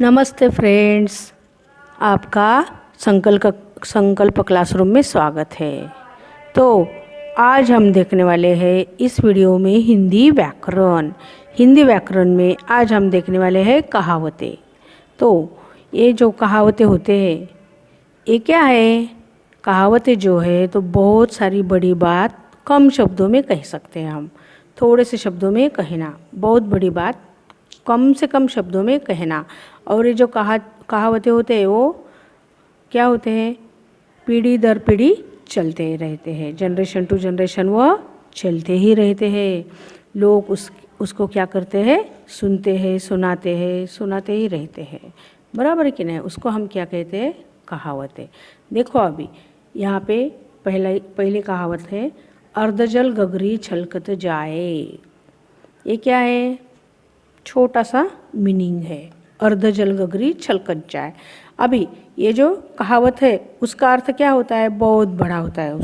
नमस्ते फ्रेंड्स, आपका संकल्प क्लासरूम में स्वागत है। तो आज हम देखने वाले हैं इस वीडियो में हिंदी व्याकरण में आज हम देखने वाले हैं कहावतें। तो ये जो कहावतें होते हैं ये क्या है? कहावतें जो है तो बहुत सारी बड़ी बात कम शब्दों में कह सकते हैं हम। थोड़े से शब्दों में कहना, बहुत बड़ी बात कम से कम शब्दों में कहना। और ये जो कहावतें होते हैं वो क्या होते हैं? पीढ़ी दर पीढ़ी चलते रहते हैं, जनरेशन टू जनरेशन वह चलते ही रहते हैं। लोग उसको क्या करते हैं? सुनते हैं, सुनाते ही रहते हैं। बराबर है कि नहीं? उसको हम क्या कहते हैं? कहावतें। देखो अभी यहाँ पे पहली कहावत है, अर्धजल गगरी छलकत जाए। ये क्या है? छोटा सा मीनिंग है, अर्धजल गगरी छलकत जाए। अभी ये जो कहावत है उसका अर्थ क्या होता है? बहुत बड़ा होता है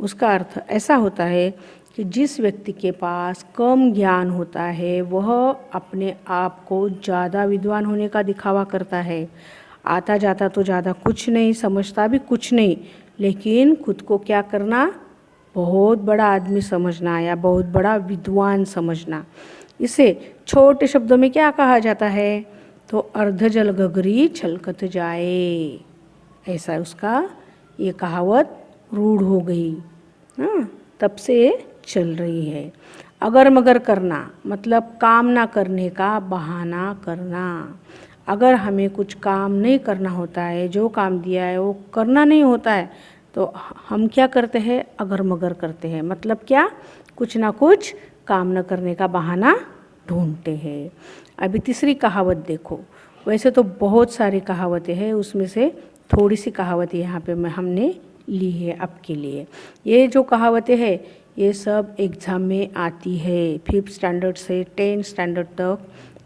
उसका अर्थ ऐसा होता है कि जिस व्यक्ति के पास कम ज्ञान होता है वह अपने आप को ज़्यादा विद्वान होने का दिखावा करता है। आता जाता तो ज़्यादा कुछ नहीं, समझता भी कुछ नहीं, लेकिन खुद को क्या करना? बहुत बड़ा आदमी समझना या बहुत बड़ा विद्वान समझना। इसे छोटे शब्दों में क्या कहा जाता है? तो अर्धजल गगरी छलकत जाए। ऐसा उसका ये कहावत रूढ़ हो गई। हाँ, तब से चल रही है। अगर मगर करना मतलब काम ना करने का बहाना करना। अगर हमें कुछ काम नहीं करना होता है, जो काम दिया है वो करना नहीं होता है, तो हम क्या करते हैं? अगर मगर करते हैं। मतलब क्या? कुछ ना कुछ काम न करने का बहाना ढूंढते हैं। अभी तीसरी कहावत देखो। वैसे तो बहुत सारी कहावतें हैं, उसमें से थोड़ी सी कहावतें यहाँ पे हमने ली है आपके लिए। ये जो कहावतें हैं ये सब एग्ज़ाम में आती है। 5th स्टैंडर्ड से 10th स्टैंडर्ड तक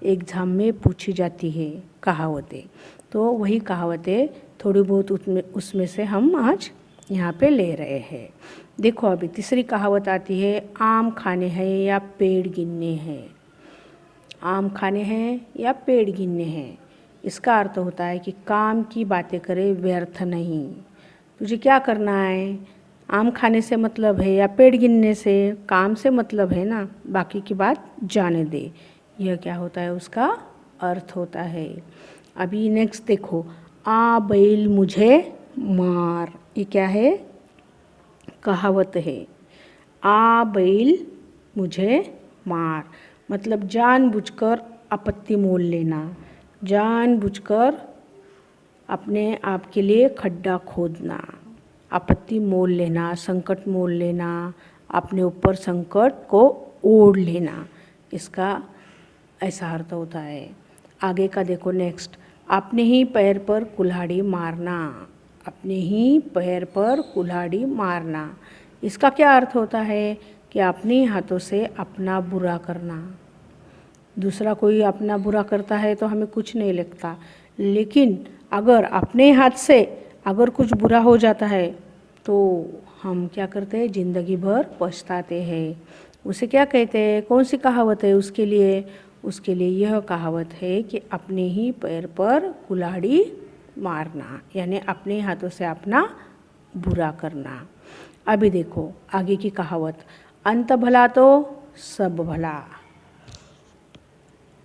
एग्ज़ाम में पूछी जाती है कहावतें। तो वही कहावतें थोड़ी बहुत उसमें से हम आज यहाँ पे ले रहे हैं। देखो अभी तीसरी कहावत आती है, आम खाने हैं या पेड़ गिनने हैं। आम खाने हैं या पेड़ गिनने हैं, इसका अर्थ होता है कि काम की बातें करे, व्यर्थ नहीं। तुझे क्या करना है? आम खाने से मतलब है या पेड़ गिनने से? काम से मतलब है ना, बाकी की बात जाने दे। यह क्या होता है? उसका अर्थ होता है। अभी नेक्स्ट देखो, आ बैल मुझे मार। ये क्या है? कहावत है। आ बैल मुझे मार मतलब जानबूझकर आपत्ति मोल लेना, जानबूझकर अपने आप के लिए खड्डा खोदना, आपत्ति मोल लेना, संकट मोल लेना, अपने ऊपर संकट को ओढ़ लेना, इसका ऐसा अर्थ होता है। आगे का देखो नेक्स्ट, अपने ही पैर पर कुल्हाड़ी मारना। अपने ही पैर पर कुल्हाड़ी मारना, इसका क्या अर्थ होता है? कि अपने हाथों से अपना बुरा करना। दूसरा कोई अपना बुरा करता है तो हमें कुछ नहीं लगता, लेकिन अगर अपने हाथ से अगर कुछ बुरा हो जाता है तो हम क्या करते हैं? ज़िंदगी भर पछताते हैं। उसे क्या कहते हैं? कौन सी कहावत है उसके लिए? उसके लिए यह कहावत है कि अपने ही पैर पर कुल्हाड़ी मारना, यानी अपने हाथों से अपना बुरा करना। अभी देखो आगे की कहावत, अंत भला तो सब भला।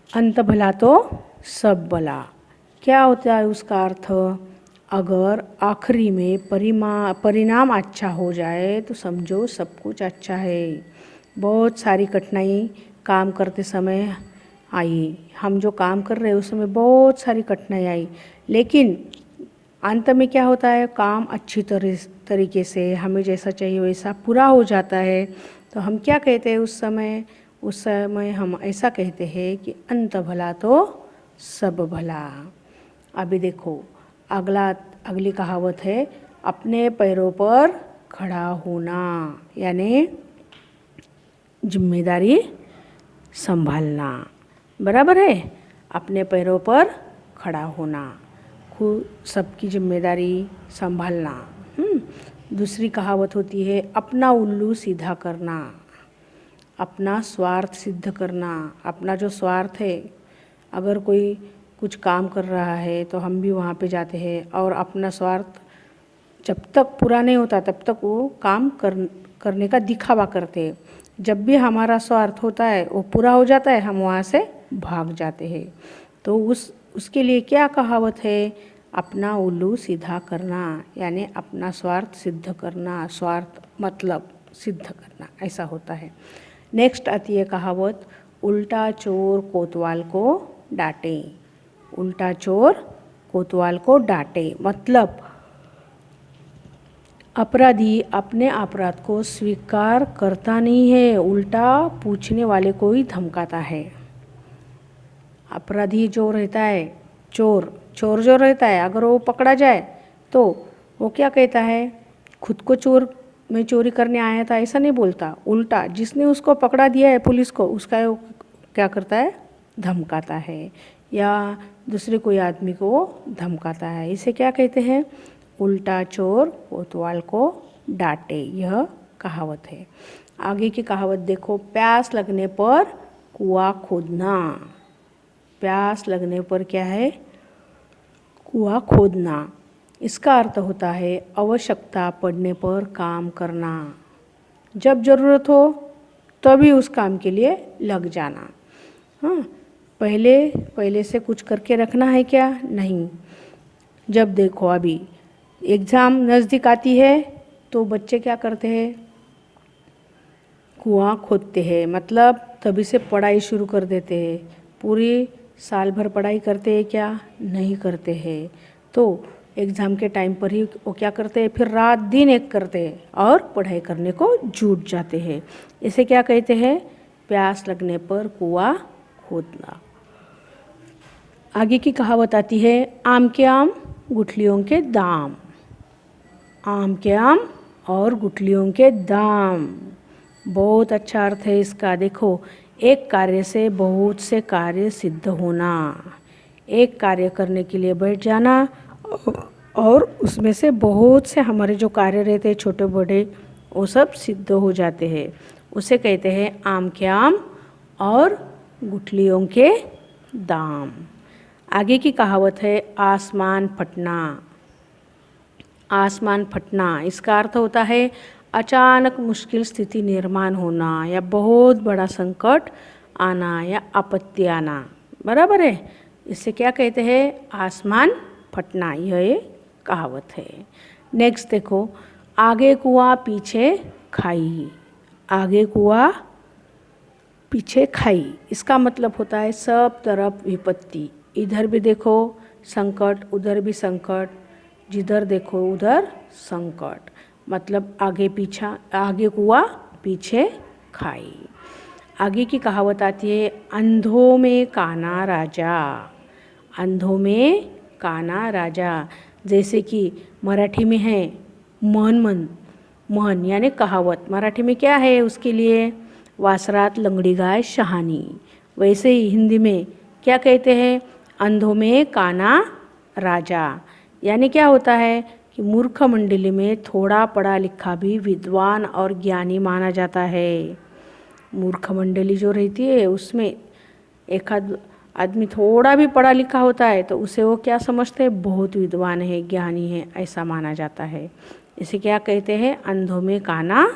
अंत भला तो सब भला, क्या होता है उसका अर्थ? अगर आखिरी में परिणाम अच्छा हो जाए तो समझो सब कुछ अच्छा है। बहुत सारी कठिनाई काम करते समय आई, हम जो काम कर रहे हैं उस समय बहुत सारी कठिनाई आई, लेकिन अंत में क्या होता है? काम अच्छी तरीके से हमें जैसा चाहिए वैसा पूरा हो जाता है। तो हम क्या कहते हैं उस समय हम ऐसा कहते हैं कि अंत भला तो सब भला। अभी देखो अगली कहावत है, अपने पैरों पर खड़ा होना, यानी जिम्मेदारी संभालना। बराबर है? अपने पैरों पर खड़ा होना, खुद सबकी जिम्मेदारी संभालना। दूसरी कहावत होती है, अपना उल्लू सीधा करना। अपना स्वार्थ सिद्ध करना। अपना जो स्वार्थ है, अगर कोई कुछ काम कर रहा है तो हम भी वहाँ पे जाते हैं और अपना स्वार्थ जब तक पूरा नहीं होता तब तक वो काम करने का दिखावा करते हैं। जब भी हमारा स्वार्थ होता है वो पूरा हो जाता है, हम वहाँ से भाग जाते हैं। तो उसके लिए क्या कहावत है, अपना उल्लू सीधा करना, यानी अपना स्वार्थ सिद्ध करना, स्वार्थ मतलब सिद्ध करना, ऐसा होता है। नेक्स्ट आती है कहावत, उल्टा चोर कोतवाल को डांटे। उल्टा चोर कोतवाल को डांटे मतलब अपराधी अपने अपराध को स्वीकार करता नहीं है, उल्टा पूछने वाले को ही धमकाता है। अपराधी जो रहता है, चोर जो रहता है, अगर वो पकड़ा जाए तो वो क्या कहता है, खुद को चोर मैं चोरी करने आया था ऐसा नहीं बोलता, उल्टा जिसने उसको पकड़ा दिया है पुलिस को, उसका वो क्या करता है, धमकाता है, या दूसरे कोई आदमी को धमकाता है। इसे क्या कहते हैं, उल्टा चोर कोतवाल को डांटे, यह कहावत है। आगे की कहावत देखो, प्यास लगने पर कुआं खोदना। प्यास लगने पर क्या है, कुआं खोदना। इसका अर्थ होता है आवश्यकता पड़ने पर काम करना, जब ज़रूरत हो तभी उस काम के लिए लग जाना। हाँ, पहले से कुछ करके रखना है क्या, नहीं। जब देखो अभी एग्ज़ाम नज़दीक आती है तो बच्चे क्या करते हैं, कुआं खोदते हैं, मतलब तभी से पढ़ाई शुरू कर देते हैं। पूरी साल भर पढ़ाई करते हैं क्या, नहीं करते हैं। तो एग्ज़ाम के टाइम पर ही वो क्या करते हैं, फिर रात दिन एक करते हैं और पढ़ाई करने को जुट जाते हैं। इसे क्या कहते हैं, प्यास लगने पर कुआं खोदना। आगे की कहावत आती है, आम के आम गुठलियों के दाम। आम के आम और गुठलियों के दाम, बहुत अच्छा अर्थ है इसका। देखो, एक कार्य से बहुत से कार्य सिद्ध होना, एक कार्य करने के लिए बैठ जाना और उसमें से बहुत से हमारे जो कार्य रहते हैं छोटे बड़े, वो सब सिद्ध हो जाते हैं। उसे कहते हैं आम के आम और गुठलियों के दाम। आगे की कहावत है, आसमान फटना। आसमान फटना, इसका अर्थ होता है अचानक मुश्किल स्थिति निर्माण होना या बहुत बड़ा संकट आना या आपत्ति आना, बराबर है। इसे क्या कहते हैं, आसमान फटना, यह कहावत है। नेक्स्ट देखो, आगे कुआं पीछे खाई। आगे कुआं पीछे खाई, इसका मतलब होता है सब तरफ विपत्ति। इधर भी देखो संकट, उधर भी संकट, जिधर देखो उधर संकट, मतलब आगे पीछा, आगे कुआं पीछे खाई। आगे की कहावत आती है, अंधों में काना राजा। अंधों में काना राजा, जैसे कि मराठी में है म्हण यानी कहावत, मराठी में क्या है उसके लिए, वासरात लंगड़ी गाय शहानी। वैसे ही हिंदी में क्या कहते हैं, अंधों में काना राजा, यानी क्या होता है कि मूर्ख मंडली में थोड़ा पढ़ा लिखा भी विद्वान और ज्ञानी माना जाता है। मूर्ख मंडली जो रहती है उसमें एक आदमी थोड़ा भी पढ़ा लिखा होता है तो उसे वो क्या समझते हैं, बहुत विद्वान है, ज्ञानी है, ऐसा माना जाता है। इसे क्या कहते हैं, अंधों में काना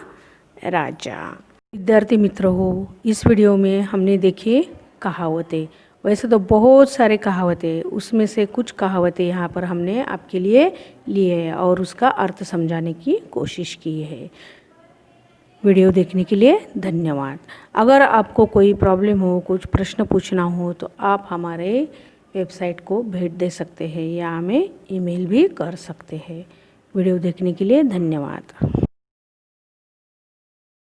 राजा। विद्यार्थी मित्रों हो, इस वीडियो में हमने देखी कहावतें। वैसे तो बहुत सारे कहावतें, उसमें से कुछ कहावतें यहाँ पर हमने आपके लिए लिए हैं और उसका अर्थ समझाने की कोशिश की है। वीडियो देखने के लिए धन्यवाद। अगर आपको कोई प्रॉब्लम हो, कुछ प्रश्न पूछना हो तो आप हमारे वेबसाइट को भेंट दे सकते हैं या हमें ईमेल भी कर सकते हैं। वीडियो देखने के लिए धन्यवाद।